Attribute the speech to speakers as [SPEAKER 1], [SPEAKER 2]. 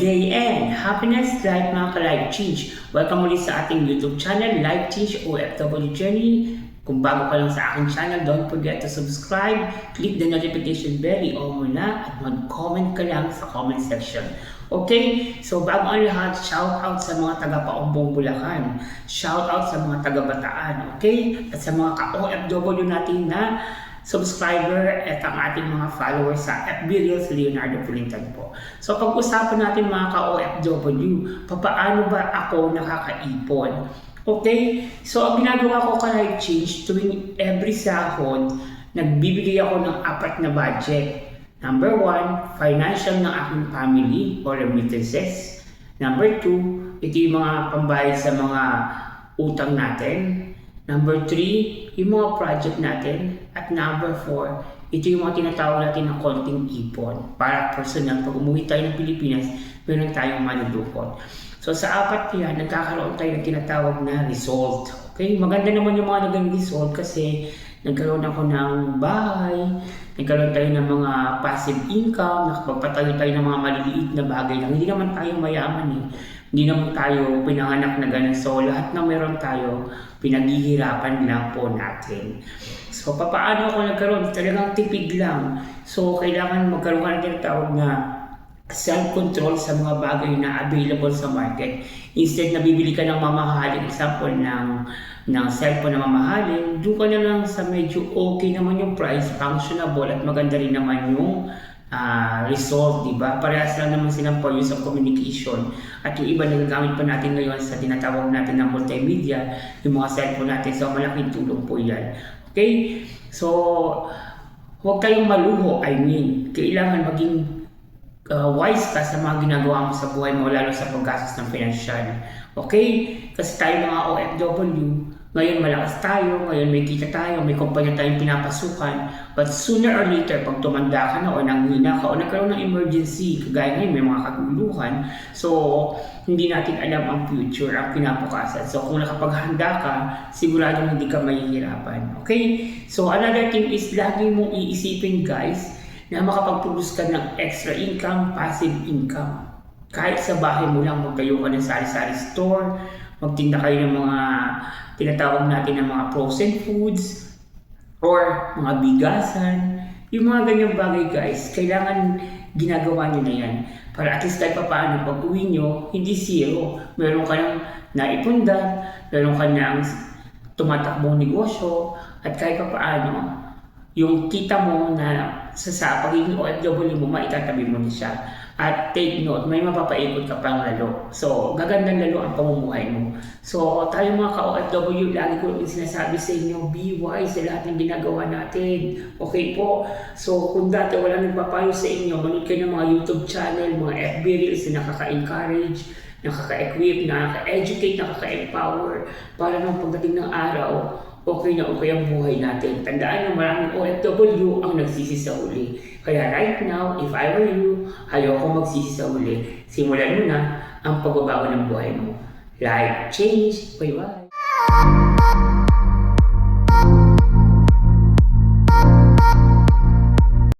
[SPEAKER 1] day and happiness life mga ka-Life Change. Welcome ulit sa ating YouTube channel, Life Change OFW Journey. Kung bago ka lang sa aking channel, don't forget to subscribe, click the notification bell, i-on mo na at mag-comment ka lang sa comment section. Okay? So bago ang lahat, shout out sa mga taga-Paumbong Bulacan, shout out sa mga taga-Bataan, okay? At sa mga ka-OFW natin na subscriber at ang ating mga followers sa FB Reels Leonardo Pulintan po. So pag-usapan natin mga ka-OFW, paano ba ako nakakaipon? Okay? So ang ginagawa ko ka-Life Change, tuwing every sahod, nagbibigay ako ng 4 na budget. Number 1, financial ng aking family or remittances. Number 2, ito yung mga pambayad sa mga utang natin. Number 3, yung mga project natin. At number 4, ito yung mga tinatawag natin na konting ipon. Para personal, pag umuwi tayo ng Pilipinas, meron tayong manudukot. So sa 4 yan, nagkakaroon tayo ng tinatawag na result. Okay? Maganda naman yung mga naging result kasi nagkaroon ako ng bahay, nagkaroon tayo ng mga passive income, nakapagpatayo tayo ng mga maliliit na bagay lang. Hindi naman tayo mayaman eh. Hindi naman tayo pinanganak na ganun. So lahat na meron tayo, pinaghihirapan lang po natin. So paano ako nagkaroon? Talagang tipid lang. So kailangan magkaroon ka ng tinatawag na self-control sa mga bagay na available sa market. Instead na bibili ka ng mamahaling, example ng cellphone na mamahalin, doon ka na lang sa medyo okay naman yung price, functionable at maganda rin naman yung result, diba? Parehas lang naman silang for use of communication. At yung iba nagagamit pa natin ngayon sa tinatawag natin ng multimedia, yung mga cellphone natin. So malaking tulong po yan. Okay? So, huwag kayong maluho. Kailangan maging wise ka sa mga ginagawa mo sa buhay mo, lalo sa paggastos ng financial. Okay? Kasi tayo mga OFW, ngayon malakas tayo, ngayon may kita tayo, may kumpanya tayong pinapasukan, but sooner or later, pag tumanda ka na o nanghina ka o nagkaroon ng emergency, kagaya ngayon may mga kaguluhan, so hindi natin alam ang future, ang kinabukasan. So kung nakapaghanda ka, siguradong hindi ka mahihirapan. Okay? So another thing is, lagi mong iisipin guys, na makapag-produce ka ng extra income, passive income. Kahit sa bahay mo lang, magtayo ka ng sari-sari store, magtinda kayo ng mga tinatawag natin ng mga frozen foods, or mga bigasan. Yung mga ganyang bagay guys, kailangan ginagawa nyo na yan. Para at least kahit paano, pag uwi nyo, hindi zero. Meron ka ng naipunda, meron ka ng tumatakbong negosyo, at kahit paano, yung kita mo na sa pagiging OFW mo, maitatabi mo na siya. At take note, may mapapaikot ka pang lalo. So, gagandang lalo ang pamumuhay mo. So, tayo mga ka-OFW, lagi ko rin sinasabi sa inyo, be wise sa lahat ng ginagawa natin. Okay po? So, kung dati wala nagpapayo sa inyo, manood kayo ng mga YouTube channel, mga FB Reels na nakaka-encourage, nakaka-equip, nakaka-educate, nakaka-empower, para nung pagdating ng araw, okay na okay ang buhay natin. Tandaan na maraming OFW ang nagsisi sa uli. Kaya right now, if I were you, ayoko magsisi sa uli. Simulan mo na ang pagbabago ng buhay mo. Life change. Bye-bye.